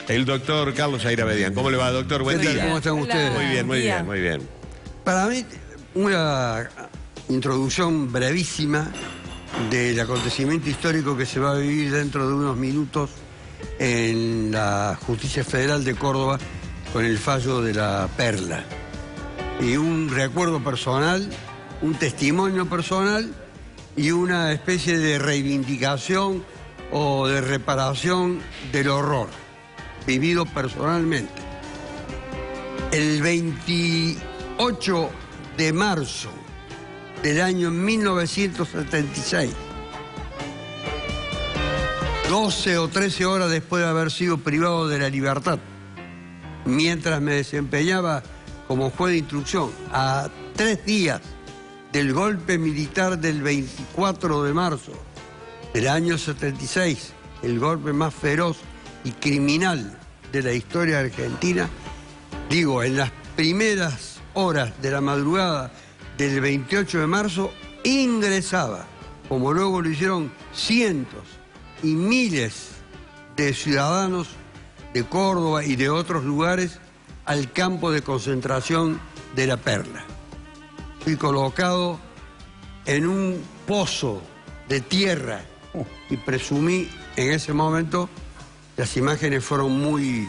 el doctor Carlos Zaira Bedián. ¿Cómo le va, doctor? Buen día. ¿Cómo están ustedes? Muy bien, muy bien, muy bien. Para mí, una introducción brevísima del acontecimiento histórico que se va a vivir dentro de unos minutos en la Justicia Federal de Córdoba con el fallo de la Perla. Y un recuerdo personal, un testimonio personal y una especie de reivindicación o de reparación del horror vivido personalmente. El 28 de marzo del año 1976, 12 o 13 horas después de haber sido privado de la libertad, mientras me desempeñaba como juez de instrucción, a 3 días del golpe militar del 24 de marzo del año 76, el golpe más feroz y criminal de la historia argentina, digo, en las primeras horas de la madrugada del 28 de marzo, ingresaba, como luego lo hicieron cientos y miles de ciudadanos de Córdoba y de otros lugares, al campo de concentración de la Perla. Fui colocado en un pozo de tierra y presumí en ese momento, las imágenes fueron muy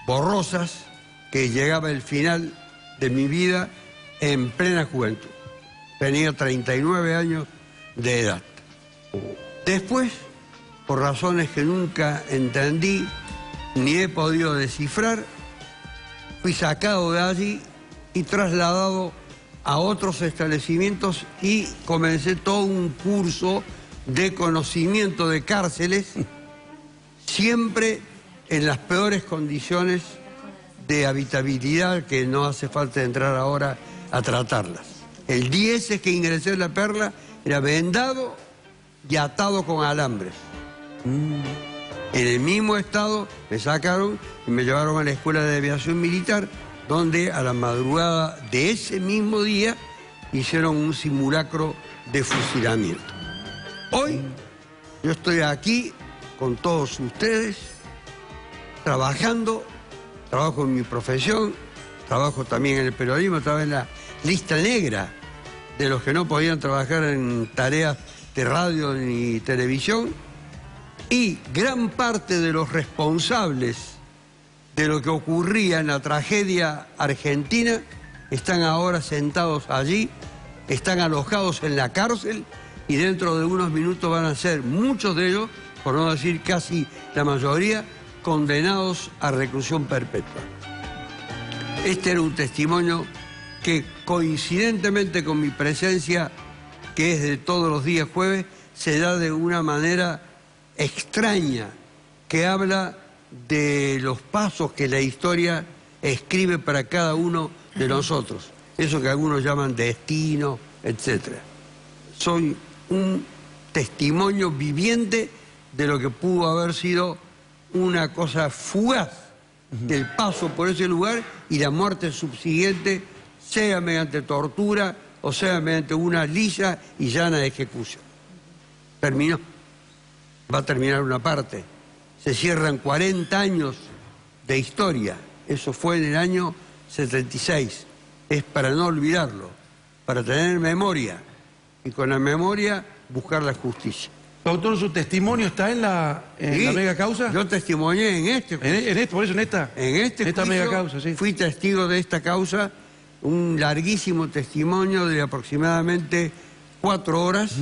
borrosas, que llegaba el final de mi vida en plena juventud. Tenía 39 años de edad. Después, por razones que nunca entendí ni he podido descifrar, fui sacado de allí y trasladado a otros establecimientos y comencé todo un curso de conocimiento de cárceles, siempre en las peores condiciones de habitabilidad, que no hace falta entrar ahora a tratarlas. El 10 que ingresé en la Perla era vendado y atado con alambres. En el mismo estado me sacaron y me llevaron a la Escuela de Aviación Militar, donde a la madrugada de ese mismo día hicieron un simulacro de fusilamiento. Hoy yo estoy aquí con todos ustedes, trabajando, trabajo en mi profesión, trabajo también en el periodismo, estaba en la lista negra de los que no podían trabajar en tareas de radio ni televisión, y gran parte de los responsables de lo que ocurría en la tragedia argentina están ahora sentados allí, están alojados en la cárcel y dentro de unos minutos van a ser muchos de ellos, por no decir casi la mayoría, condenados a reclusión perpetua. Este era un testimonio que, coincidentemente con mi presencia, que es de todos los días jueves, se da de una manera extraña, que habla de los pasos que la historia escribe para cada uno de nosotros, eso que algunos llaman destino, etc. Soy un testimonio viviente de lo que pudo haber sido una cosa fugaz del paso por ese lugar y la muerte subsiguiente, sea mediante tortura o sea mediante una lisa y llana ejecución. Terminó. Va a terminar una parte. Se cierran 40 años de historia. Eso fue en el año 76. Es para no olvidarlo, para tener memoria y con la memoria buscar la justicia. Doctor, ¿su testimonio está en la mega causa? Yo testimonié en este juicio. Por eso en esta juicio, mega causa, sí. Fui testigo de esta causa, un larguísimo testimonio de aproximadamente 4 horas,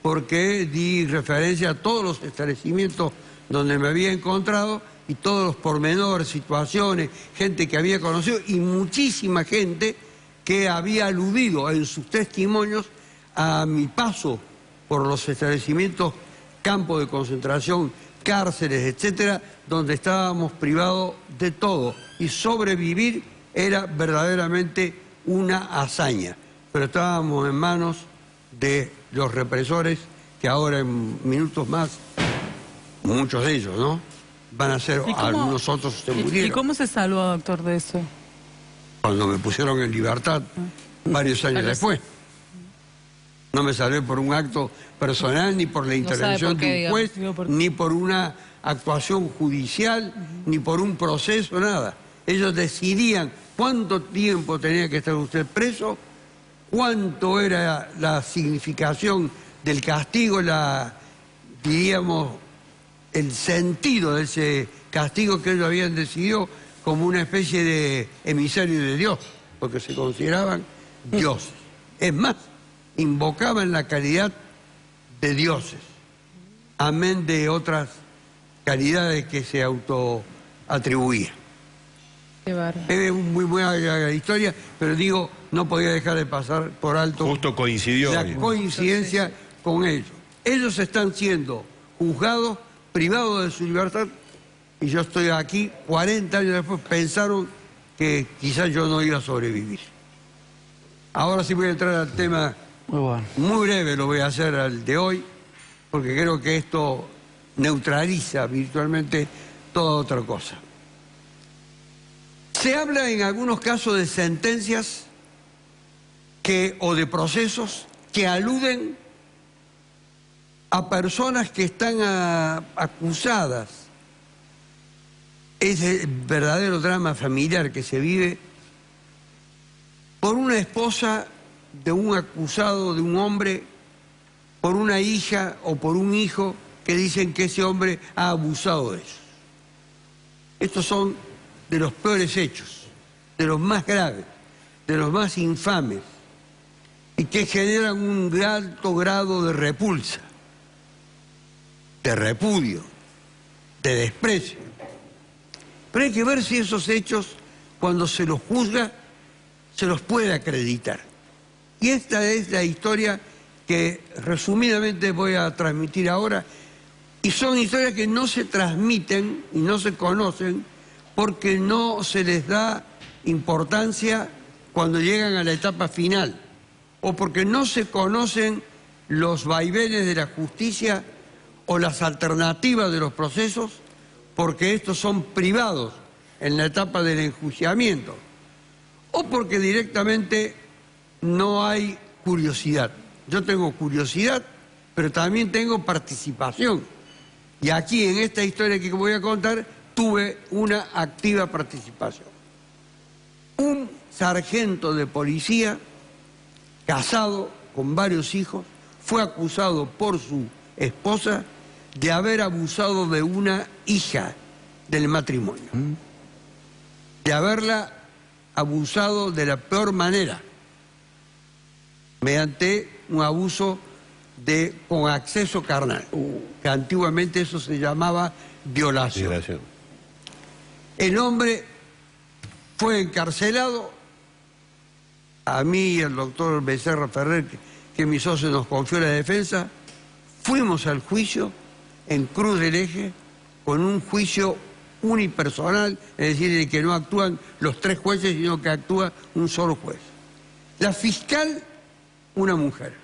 porque di referencia a todos los establecimientos donde me había encontrado y todos los pormenores, situaciones, gente que había conocido y muchísima gente que había aludido en sus testimonios a mi paso por los establecimientos, campos de concentración, cárceles, etcétera, donde estábamos privados de todo y sobrevivir era verdaderamente una hazaña, pero estábamos en manos de los represores que ahora en minutos más, muchos de ellos, ¿no?, van a ser, algunos otros se murieron. ¿Y cómo se salvó, doctor, de eso? Cuando me pusieron en libertad, varios años después. No me salvé por un acto personal, ni por la intervención de un juez, ni por una actuación judicial, ni por un proceso, nada. Ellos decidían cuánto tiempo tenía que estar usted preso, cuánto era la significación del castigo, diríamos, el sentido de ese castigo que ellos habían decidido como una especie de emisario de Dios, porque se consideraban dioses. Es más, invocaban la calidad de dioses, amén de otras calidades que se autoatribuían. Qué bárbaro. Es muy buena historia, pero digo, no podía dejar de pasar por alto. Justo coincidió. La coincidencia con ellos. Ellos están siendo juzgados, privados de su libertad, y yo estoy aquí 40 años después, pensaron que quizás yo no iba a sobrevivir. Ahora sí voy a entrar al tema, muy breve lo voy a hacer al de hoy, porque creo que esto neutraliza virtualmente toda otra cosa. Se habla en algunos casos de sentencias o de procesos que aluden a personas que están acusadas. Es el verdadero drama familiar que se vive por una esposa de un acusado, de un hombre, por una hija o por un hijo que dicen que ese hombre ha abusado de ellos. Estos son de los peores hechos, de los más graves, de los más infames, y que generan un alto grado de repulsa, de repudio, de desprecio. Pero hay que ver si esos hechos, cuando se los juzga, se los puede acreditar. Y esta es la historia que resumidamente voy a transmitir ahora, y son historias que no se transmiten y no se conocen porque no se les da importancia cuando llegan a la etapa final, o porque no se conocen los vaivenes de la justicia o las alternativas de los procesos, porque estos son privados en la etapa del enjuiciamiento, o porque directamente no hay curiosidad. Yo tengo curiosidad, pero también tengo participación. Y aquí, en esta historia que voy a contar, tuve una activa participación. Un sargento de policía, casado con varios hijos, fue acusado por su esposa de haber abusado de una hija del matrimonio, de haberla abusado de la peor manera, mediante un abuso con acceso carnal, que antiguamente eso se llamaba violación. El hombre fue encarcelado. A mí y al doctor Becerra Ferrer, que mi socio nos confió la defensa, fuimos al juicio en Cruz del Eje con un juicio unipersonal, es decir, en que no actúan los 3 jueces, sino que actúa un solo juez. La fiscal, una mujer.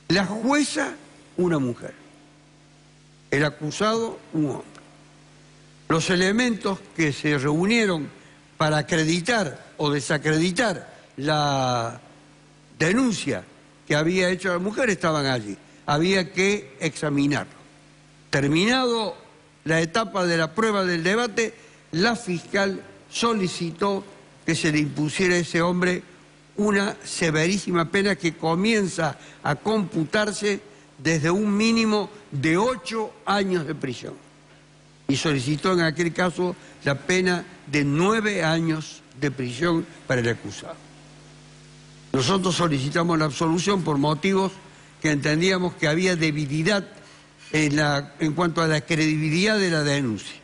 La jueza, una mujer. El acusado, un hombre. Los elementos que se reunieron para acreditar o desacreditar la denuncia que había hecho la mujer estaban allí. Había que examinarlo. Terminado la etapa de la prueba del debate, la fiscal solicitó que se le impusiera a ese hombre una severísima pena que comienza a computarse desde un mínimo de 8 años de prisión. Y solicitó en aquel caso la pena de 9 años de prisión para el acusado. Nosotros solicitamos la absolución por motivos que entendíamos que había debilidad en cuanto a la credibilidad de la denuncia.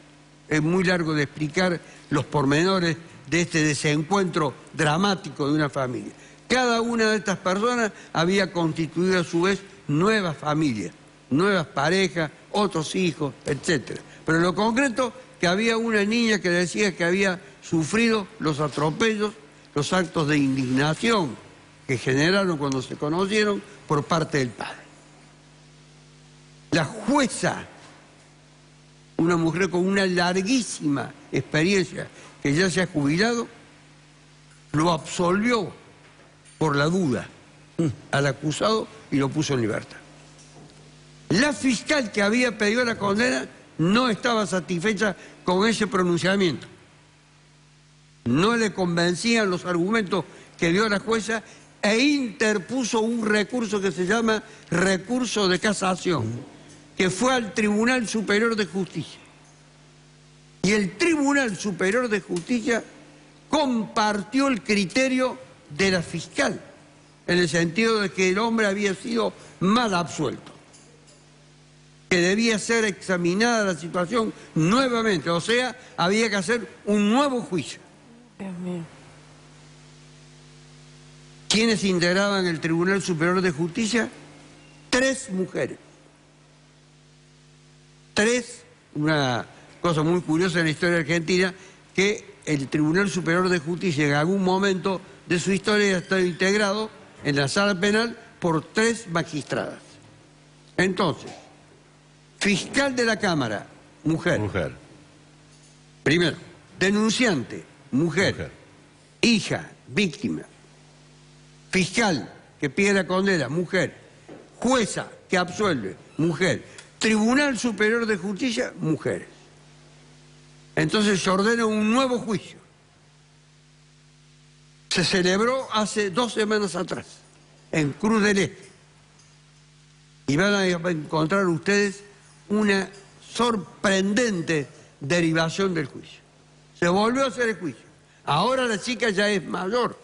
Es muy largo de explicar los pormenores de este desencuentro dramático de una familia. Cada una de estas personas había constituido a su vez nuevas familias, nuevas parejas, otros hijos, etc. Pero en lo concreto, que había una niña que decía que había sufrido los atropellos, los actos de indignación que generaron cuando se conocieron por parte del padre. La jueza, una mujer con una larguísima experiencia que ya se ha jubilado, lo absolvió por la duda al acusado y lo puso en libertad. La fiscal que había pedido la condena no estaba satisfecha con ese pronunciamiento. No le convencían los argumentos que dio la jueza e interpuso un recurso que se llama recurso de casación, que fue al Tribunal Superior de Justicia. Y el Tribunal Superior de Justicia compartió el criterio de la fiscal, en el sentido de que el hombre había sido mal absuelto, que debía ser examinada la situación nuevamente, o sea, había que hacer un nuevo juicio. Dios mío. ¿Quiénes integraban el Tribunal Superior de Justicia? 3 mujeres. 3, una cosa muy curiosa en la historia argentina, que el Tribunal Superior de Justicia en algún momento de su historia está integrado en la sala penal por 3 magistradas. Entonces, fiscal de la Cámara, mujer. Mujer. Primero, denunciante, mujer. Hija, víctima. Fiscal que pide la condena, mujer. Jueza que absuelve, mujer. Tribunal Superior de Justicia, mujeres. Entonces se ordena un nuevo juicio. Se celebró hace 2 semanas atrás, en Cruz del Este. Y van a encontrar ustedes una sorprendente derivación del juicio. Se volvió a hacer el juicio. Ahora la chica ya es mayor.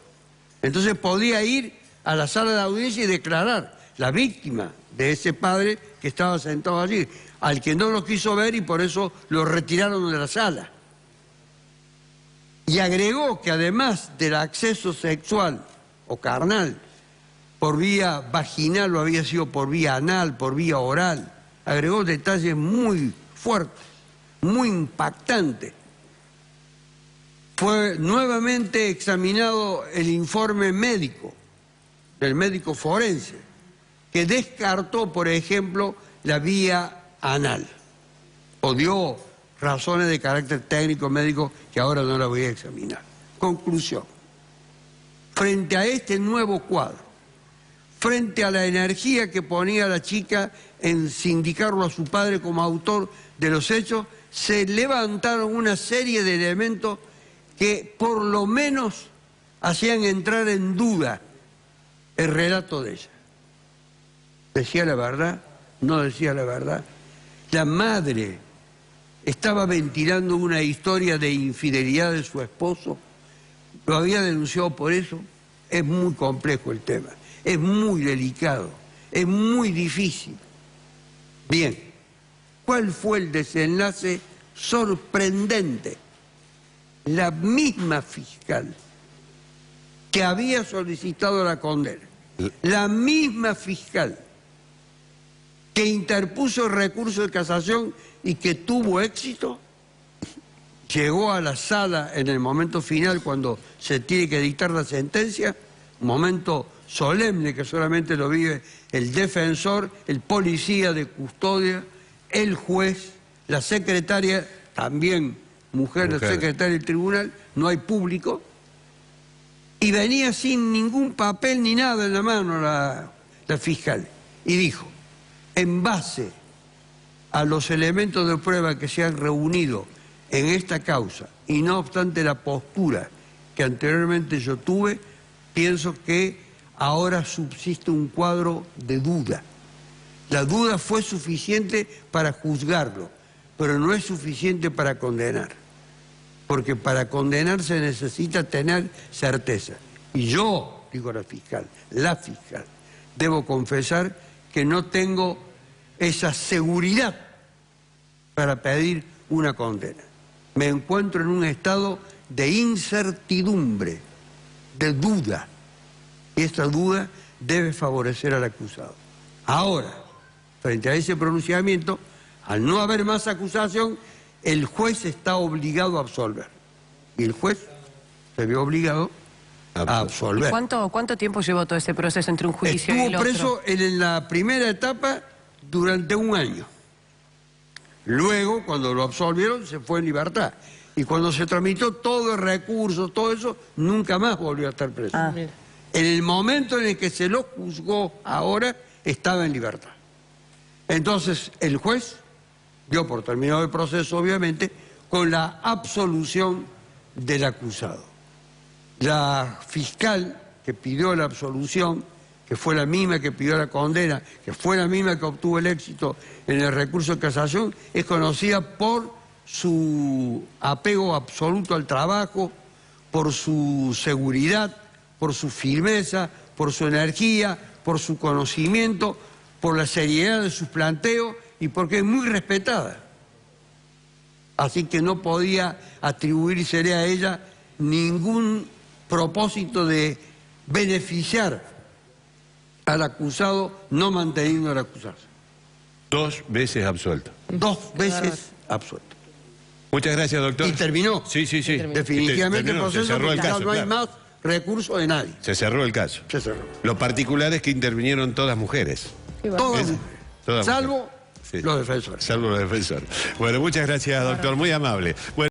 Entonces podía ir a la sala de audiencia y declarar la víctima de ese padre que estaba sentado allí, al que no lo quiso ver y por eso lo retiraron de la sala. Y agregó que además del acceso sexual o carnal por vía vaginal, lo había sido por vía anal, por vía oral. Agregó detalles muy fuertes, muy impactantes. Fue nuevamente examinado el informe médico, del médico forense, que descartó, por ejemplo, la vía anal, o dio razones de carácter técnico médico que ahora no la voy a examinar. Conclusión. Frente a este nuevo cuadro, frente a la energía que ponía la chica en sindicarlo a su padre como autor de los hechos, se levantaron una serie de elementos que por lo menos hacían entrar en duda el relato de ella. ¿Decía la verdad? ¿No decía la verdad? La madre estaba ventilando una historia de infidelidad de su esposo. Lo había denunciado por eso. Es muy complejo el tema. Es muy delicado. Es muy difícil. Bien, ¿cuál fue el desenlace sorprendente? La misma fiscal que había solicitado la condena, la misma fiscal que interpuso el recurso de casación y que tuvo éxito, llegó a la sala en el momento final cuando se tiene que dictar la sentencia, un momento solemne que solamente lo vive el defensor, el policía de custodia, el juez, la secretaria, también mujer, la secretaria del tribunal, no hay público, y venía sin ningún papel ni nada en la mano la fiscal, y dijo, en base a los elementos de prueba que se han reunido en esta causa, y no obstante la postura que anteriormente yo tuve, pienso que ahora subsiste un cuadro de duda. La duda fue suficiente para juzgarlo, pero no es suficiente para condenar. Porque para condenar se necesita tener certeza. Y yo, digo la fiscal, debo confesar que no tengo esa seguridad para pedir una condena. Me encuentro en un estado de incertidumbre, de duda. Y esta duda debe favorecer al acusado. Ahora, frente a ese pronunciamiento, al no haber más acusación, el juez está obligado a absolver. Y el juez se vio obligado a absolver. ¿Cuánto tiempo llevó todo ese proceso entre un juicio y el otro? Estuvo preso en la primera etapa durante 1 año. Luego, cuando lo absolvieron, se fue en libertad. Y cuando se tramitó todo el recurso, todo eso, nunca más volvió a estar preso. En el momento en el que se lo juzgó ahora, estaba en libertad. Entonces, el juez dio por terminado el proceso, obviamente, con la absolución del acusado. La fiscal que pidió la absolución, que fue la misma que pidió la condena, que fue la misma que obtuvo el éxito en el recurso de casación, es conocida por su apego absoluto al trabajo, por su seguridad, por su firmeza, por su energía, por su conocimiento, por la seriedad de sus planteos y porque es muy respetada. Así que no podía atribuírsele a ella ningún propósito de beneficiar al acusado no manteniendo al acusado. 2 veces absuelto. 2 veces absuelto. Muchas gracias, doctor. Y terminó. Sí. Definitivamente el proceso, se cerró el porque caso, no hay claro. más recurso de nadie. Se cerró el caso. Se cerró. Lo particular es que intervinieron todas mujeres. Todas, Todas salvo mujeres. Sí. los defensores. Salvo los defensores. Bueno, muchas gracias, doctor. Muy amable. Bueno,